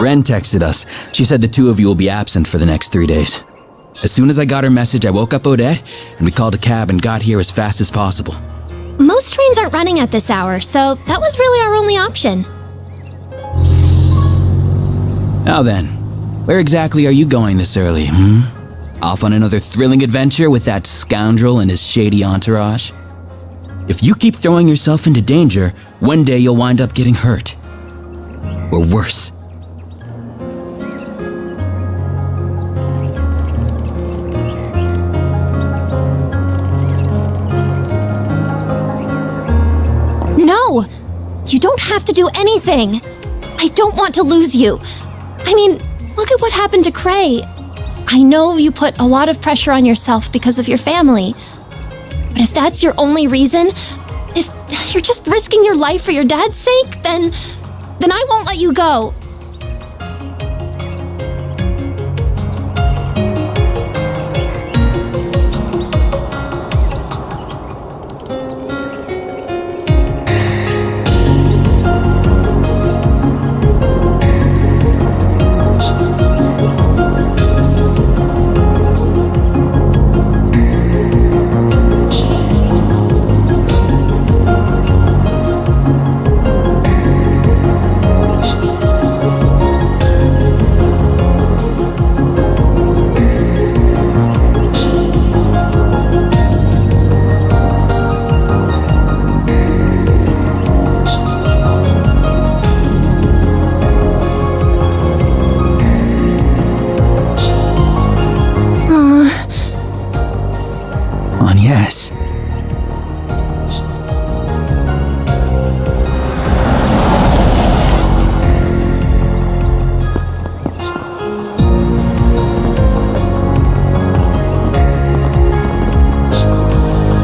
Ren texted us. She said the two of you will be absent for the next 3 days. As soon as I got her message, I woke up Odette, and we called a cab and got here as fast as possible. Most trains aren't running at this hour, so that was really our only option. Now then, where exactly are you going this early, Off on another thrilling adventure with that scoundrel and his shady entourage? If you keep throwing yourself into danger, one day you'll wind up getting hurt. Or worse. No! You don't have to do anything. I don't want to lose you. I mean, look at what happened to Cray. I know you put a lot of pressure on yourself because of your family. But if that's your only reason, if you're just risking your life for your dad's sake, then I won't let you go.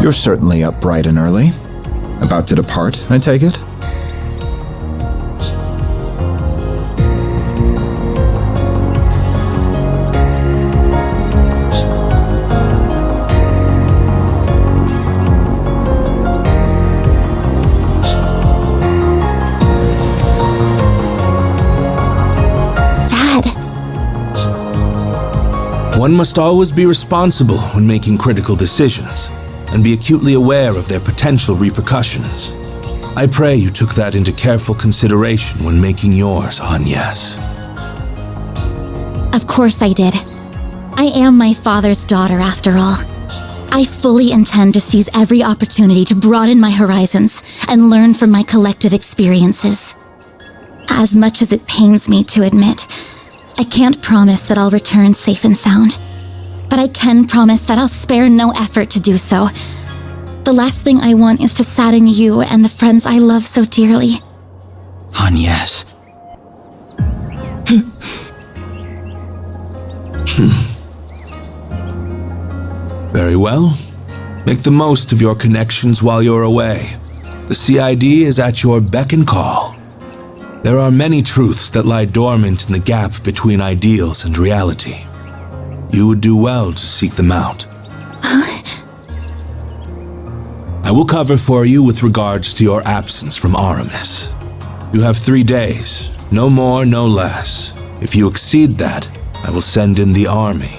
You're certainly up bright and early. About to depart, I take it? One must always be responsible when making critical decisions, and be acutely aware of their potential repercussions. I pray you took that into careful consideration when making yours, Agnes. Of course I did. I am my father's daughter, after all. I fully intend to seize every opportunity to broaden my horizons and learn from my collective experiences. As much as it pains me to admit, I can't promise that I'll return safe and sound, but I can promise that I'll spare no effort to do so. The last thing I want is to sadden you and the friends I love so dearly. Agnes. Very well. Make the most of your connections while you're away. The CID is at your beck and call. There are many truths that lie dormant in the gap between ideals and reality. You would do well to seek them out. I will cover for you with regards to your absence from Aramis. You have 3 days, no more, no less. If you exceed that, I will send in the army.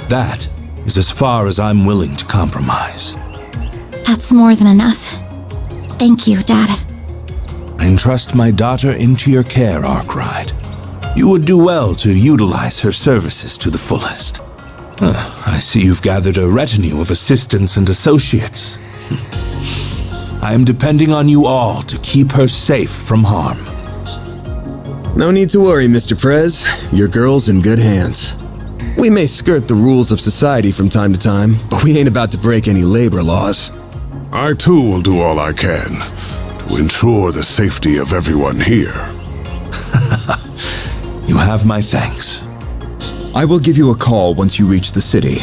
That is as far as I'm willing to compromise. That's more than enough. Thank you, Dad. I entrust my daughter into your care, Arkwright. You would do well to utilize her services to the fullest. I see you've gathered a retinue of assistants and associates. I am depending on you all to keep her safe from harm. No need to worry, Mr. Prez. Your girl's in good hands. We may skirt the rules of society from time to time, but we ain't about to break any labor laws. I too will do all I can to ensure the safety of everyone here. You have my thanks. I will give you a call once you reach the city.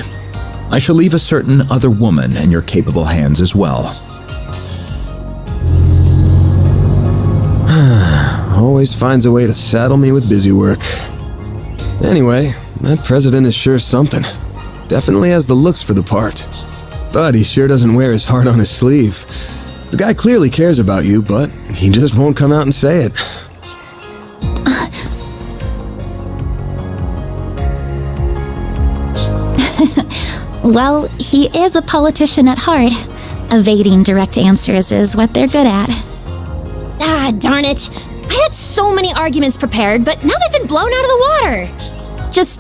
I shall leave a certain other woman in your capable hands as well. Always finds a way to saddle me with busy work. Anyway, that president is sure something. Definitely has the looks for the part. But he sure doesn't wear his heart on his sleeve. The guy clearly cares about you, but he just won't come out and say it. Well, he is a politician at heart. Evading direct answers is what they're good at. Ah, darn it. I had so many arguments prepared, but now they've been blown out of the water. Just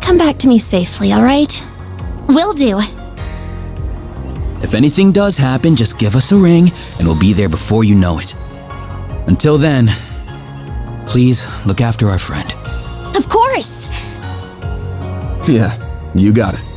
come back to me safely, all right? Will do. If anything does happen, just give us a ring and we'll be there before you know it. Until then, please look after our friend. Of course. Yeah, you got it.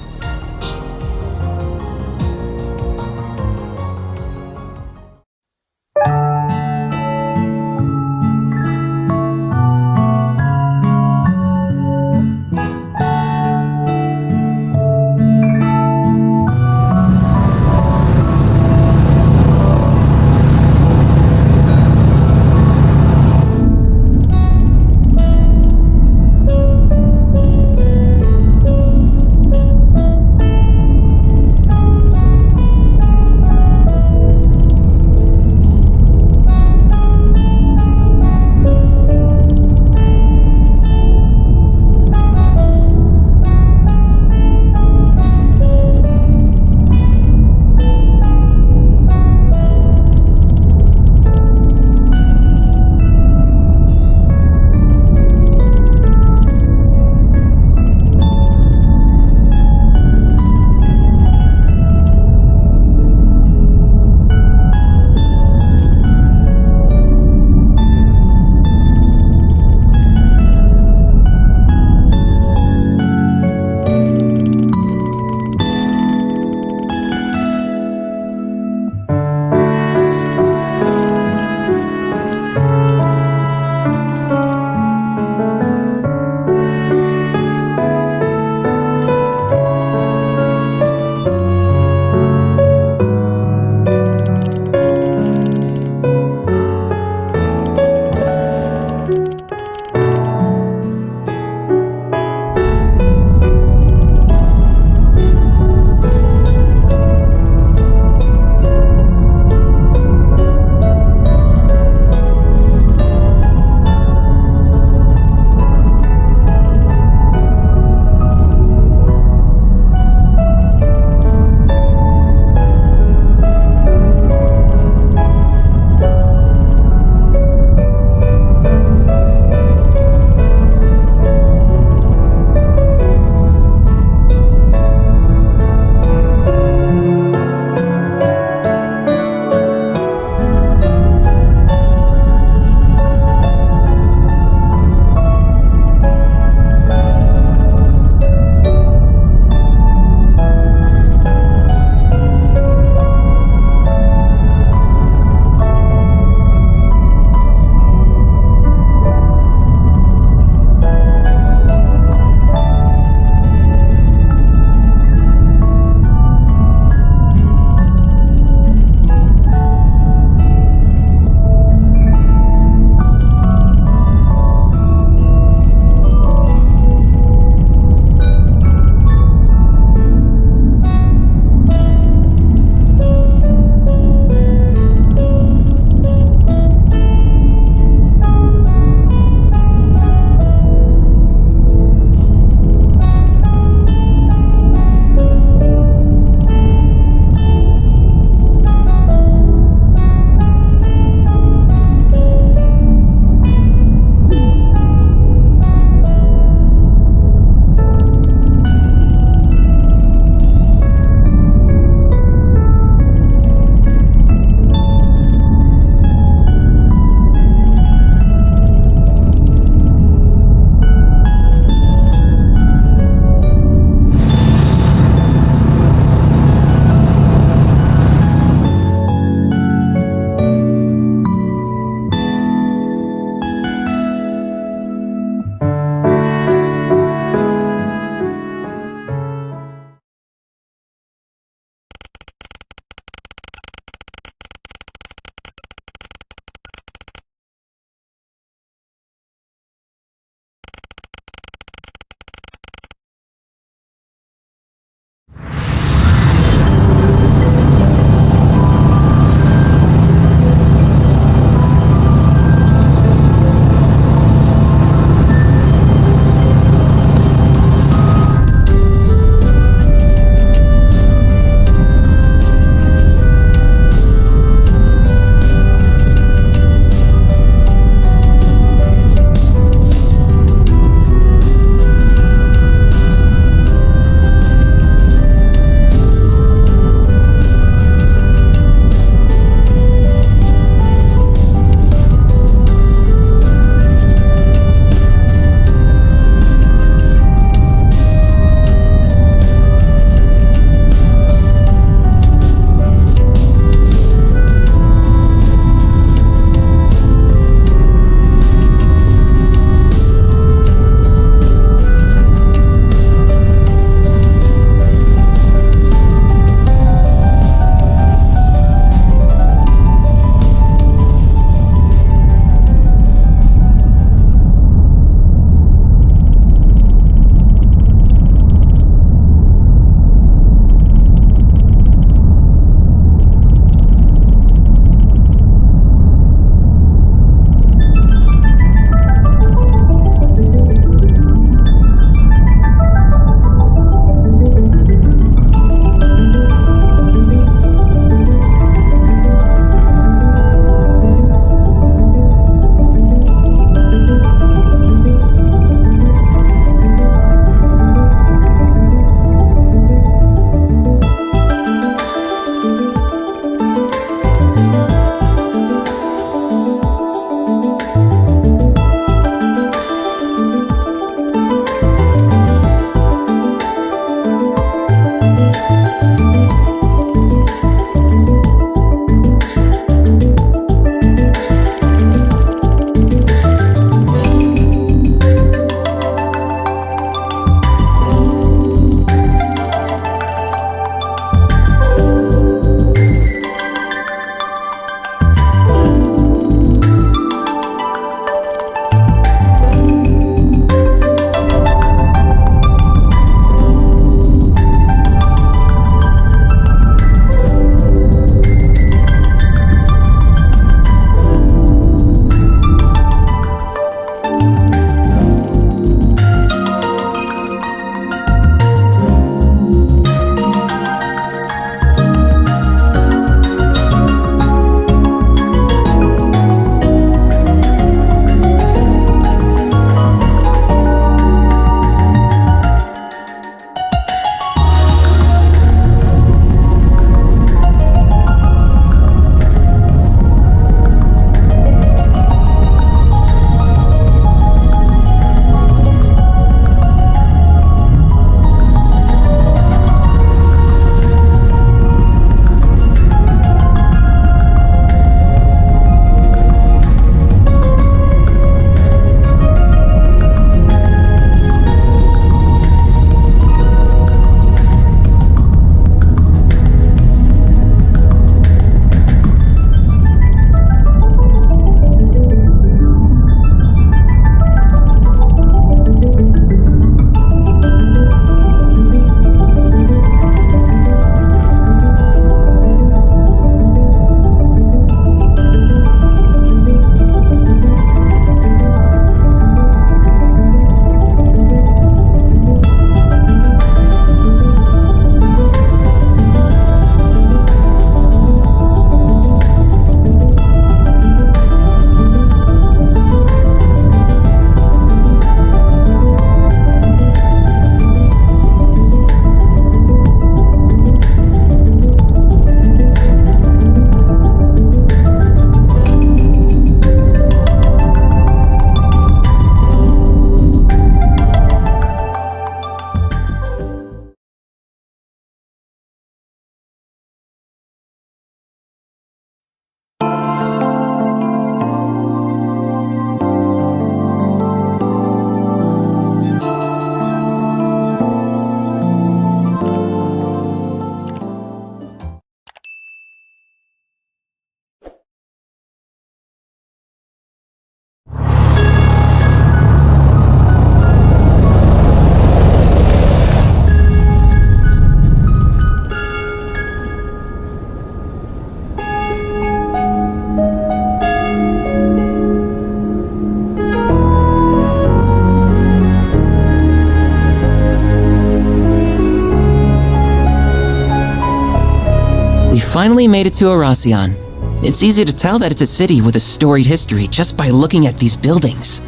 finally made it to Oracion. It's easy to tell that it's a city with a storied history just by looking at these buildings.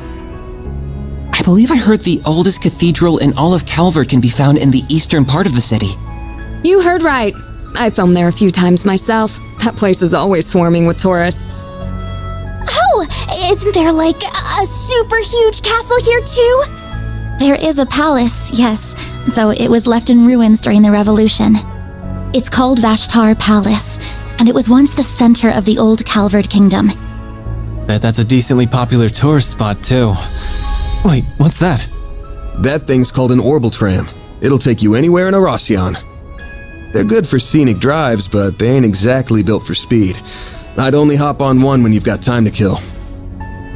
I believe I heard the oldest cathedral in all of Calvert can be found in the eastern part of the city. You heard right. I filmed there a few times myself. That place is always swarming with tourists. Oh, isn't there like a super huge castle here too? There is a palace, yes, though it was left in ruins during the Revolution. It's called Vashtar Palace, and it was once the center of the old Calvert Kingdom. Bet that's a decently popular tourist spot, too. Wait, what's that? That thing's called an orbital tram. It'll take you anywhere in Oracion. They're good for scenic drives, but they ain't exactly built for speed. I'd only hop on one when you've got time to kill.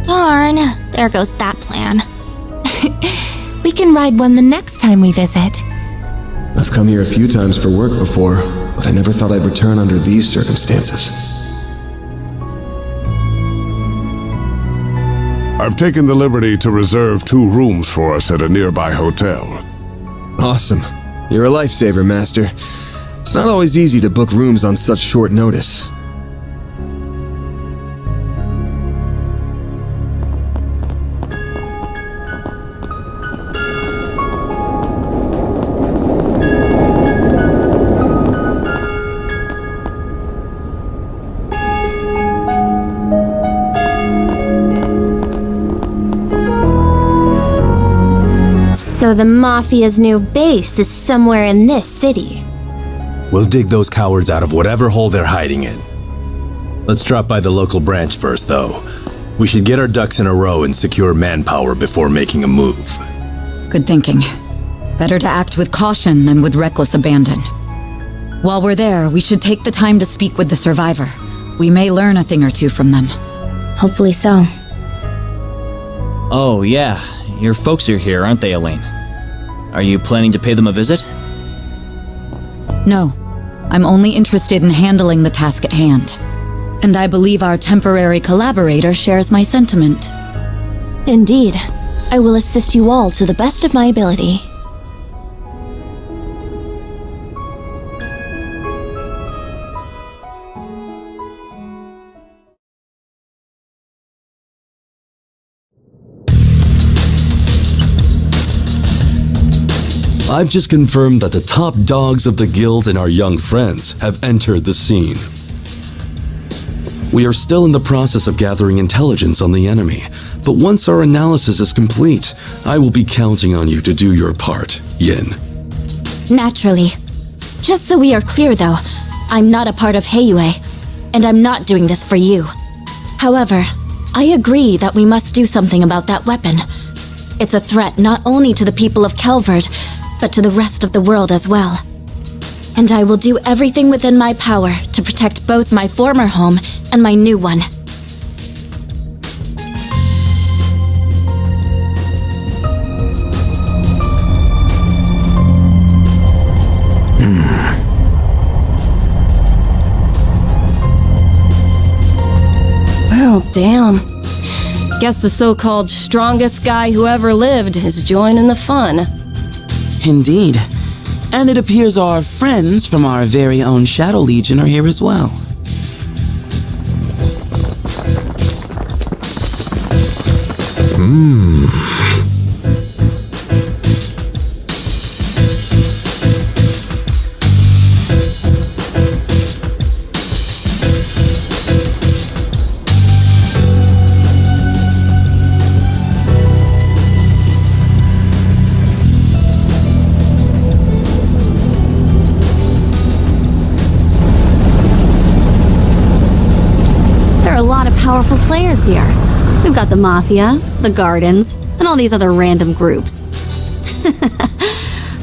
Darn, there goes that plan. We can ride one the next time we visit. I've come here a few times for work before, but I never thought I'd return under these circumstances. I've taken the liberty to reserve 2 rooms for us at a nearby hotel. Awesome. You're a lifesaver, Master. It's not always easy to book rooms on such short notice. So the Mafia's new base is somewhere in this city. We'll dig those cowards out of whatever hole they're hiding in. Let's drop by the local branch first, though. We should get our ducks in a row and secure manpower before making a move. Good thinking. Better to act with caution than with reckless abandon. While we're there, we should take the time to speak with the survivor. We may learn a thing or two from them. Hopefully so. Oh, yeah. Your folks are here, aren't they, Elaine? Are you planning to pay them a visit? No. I'm only interested in handling the task at hand. And I believe our temporary collaborator shares my sentiment. Indeed. I will assist you all to the best of my ability. I've just confirmed that the top dogs of the guild and our young friends have entered the scene. We are still in the process of gathering intelligence on the enemy, but once our analysis is complete, I will be counting on you to do your part, Yin. Naturally. Just so we are clear, though, I'm not a part of Heiyue, and I'm not doing this for you. However, I agree that we must do something about that weapon. It's a threat not only to the people of Calvert, but to the rest of the world as well. And I will do everything within my power to protect both my former home and my new one. Oh, damn. Guess the so-called strongest guy who ever lived is joining the fun. Indeed. And it appears our friends from our very own Shadow Legion are here as well. Powerful players here. We've got the Mafia, the Gardens, and all these other random groups.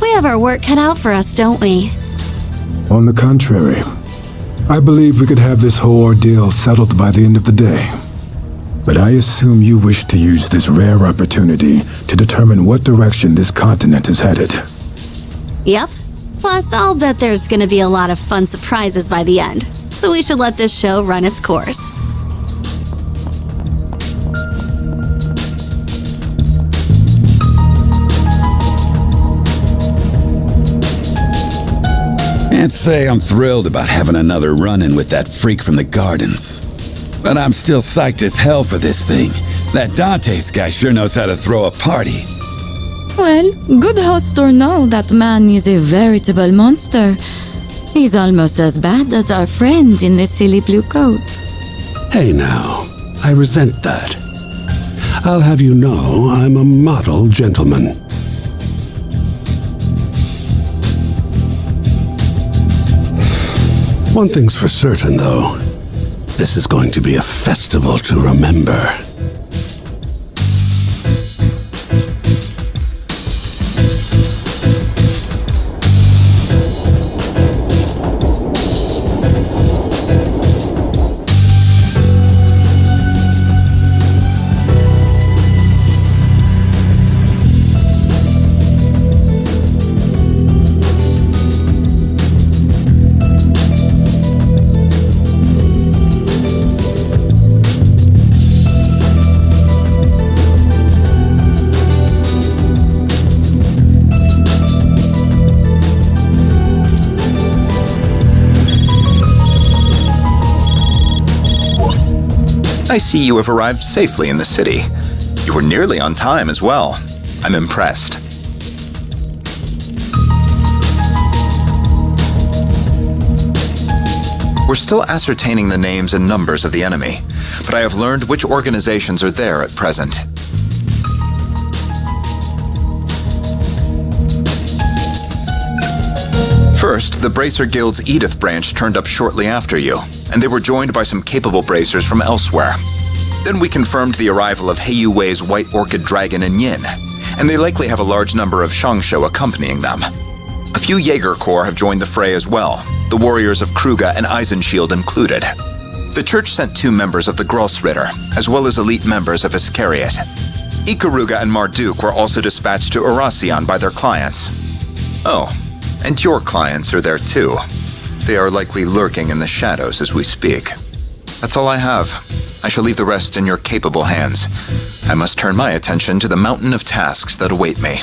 We have our work cut out for us, don't we? On the contrary, I believe we could have this whole ordeal settled by the end of the day. But I assume you wish to use this rare opportunity to determine what direction this continent is headed. Yep. Plus, I'll bet there's gonna be a lot of fun surprises by the end. So we should let this show run its course. Can't say I'm thrilled about having another run-in with that freak from the gardens. But I'm still psyched as hell for this thing. That Dante's guy sure knows how to throw a party. Well, good host or no, that man is a veritable monster. He's almost as bad as our friend in the silly blue coat. Hey now, I resent that. I'll have you know I'm a model gentleman. One thing's for certain, though. This is going to be a festival to remember. I see you have arrived safely in the city. You were nearly on time as well. I'm impressed. We're still ascertaining the names and numbers of the enemy, but I have learned which organizations are there at present. First, the Bracer Guild's Edith branch turned up shortly after you, and they were joined by some capable bracers from elsewhere. Then we confirmed the arrival of Heiyu Wei's White Orchid Dragon and Yin, and they likely have a large number of Shangsho accompanying them. A few Jaeger Corps have joined the fray as well, the warriors of Kruga and Eisenshield included. The church sent 2 members of the Grossritter, as well as elite members of Iscariot. Ikaruga and Marduk were also dispatched to Oracion by their clients. Oh, and your clients are there too. They are likely lurking in the shadows as we speak. That's all I have. I shall leave the rest in your capable hands. I must turn my attention to the mountain of tasks that await me.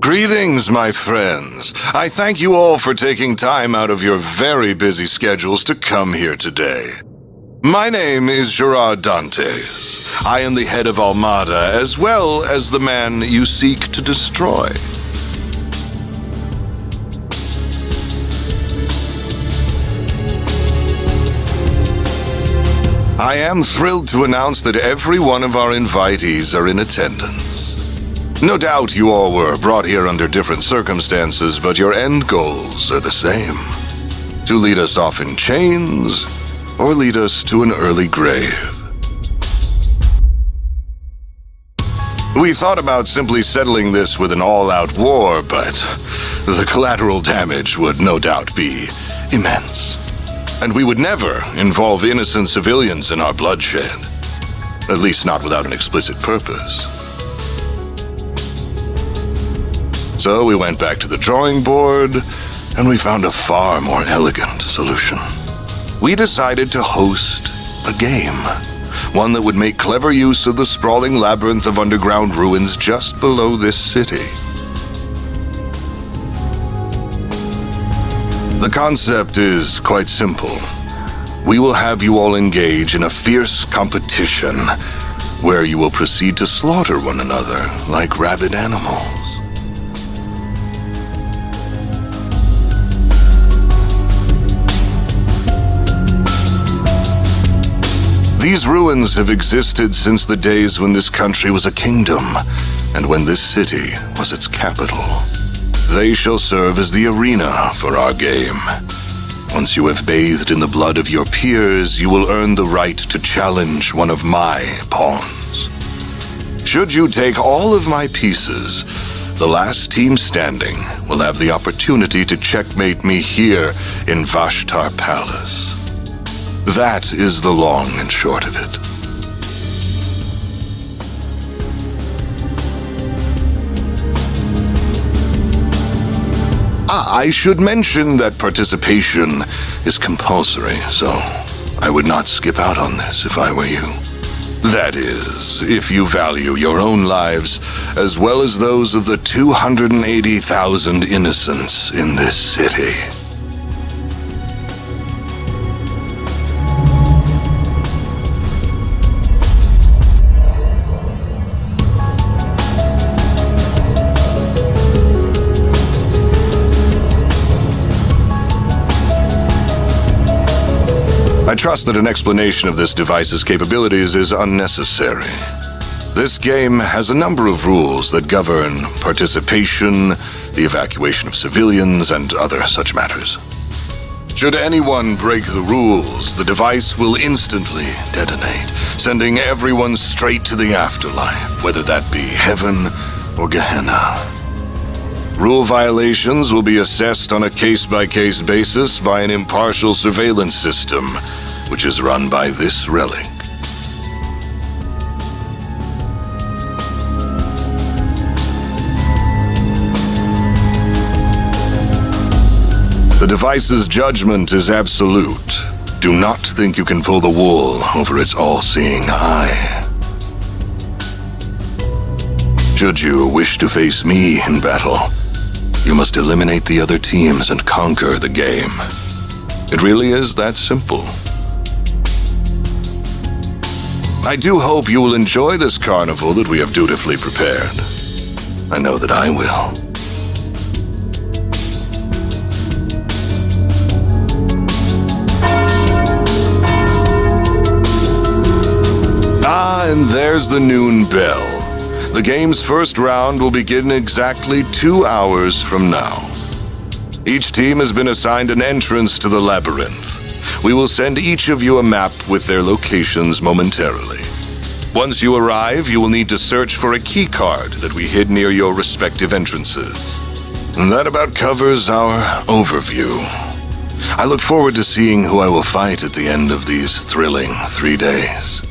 Greetings, my friends. I thank you all for taking time out of your very busy schedules to come here today. My name is Gerard Dantes. I am the head of Almata, as well as the man you seek to destroy. I am thrilled to announce that every one of our invitees are in attendance. No doubt you all were brought here under different circumstances, but your end goals are the same. To lead us off in chains, or lead us to an early grave. We thought about simply settling this with an all-out war, but the collateral damage would no doubt be immense. And we would never involve innocent civilians in our bloodshed. At least not without an explicit purpose. So we went back to the drawing board, and we found a far more elegant solution. We decided to host a game. One that would make clever use of the sprawling labyrinth of underground ruins just below this city. The concept is quite simple. We will have you all engage in a fierce competition where you will proceed to slaughter one another like rabid animals. These ruins have existed since the days when this country was a kingdom, and when this city was its capital. They shall serve as the arena for our game. Once you have bathed in the blood of your peers, you will earn the right to challenge one of my pawns. Should you take all of my pieces, the last team standing will have the opportunity to checkmate me here in Vashtar Palace. That is the long and short of it. I should mention that participation is compulsory, so I would not skip out on this if I were you. That is, if you value your own lives as well as those of the 280,000 innocents in this city. I trust that an explanation of this device's capabilities is unnecessary. This game has a number of rules that govern participation, the evacuation of civilians, and other such matters. Should anyone break the rules, the device will instantly detonate, sending everyone straight to the afterlife, whether that be heaven or Gehenna. Rule violations will be assessed on a case-by-case basis by an impartial surveillance system, which is run by this relic. The device's judgment is absolute. Do not think you can pull the wool over its all-seeing eye. Should you wish to face me in battle, you must eliminate the other teams and conquer the game. It really is that simple. I do hope you will enjoy this carnival that we have dutifully prepared. I know that I will. And there's the noon bell. The game's first round will begin exactly 2 hours from now. Each team has been assigned an entrance to the labyrinth. We will send each of you a map with their locations momentarily. Once you arrive, you will need to search for a key card that we hid near your respective entrances. And that about covers our overview. I look forward to seeing who I will fight at the end of these thrilling 3 days.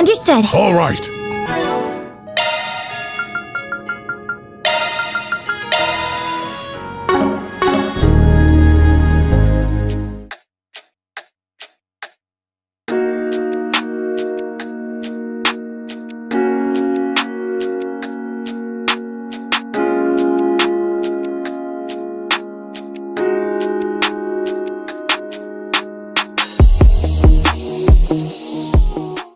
Understood. All right.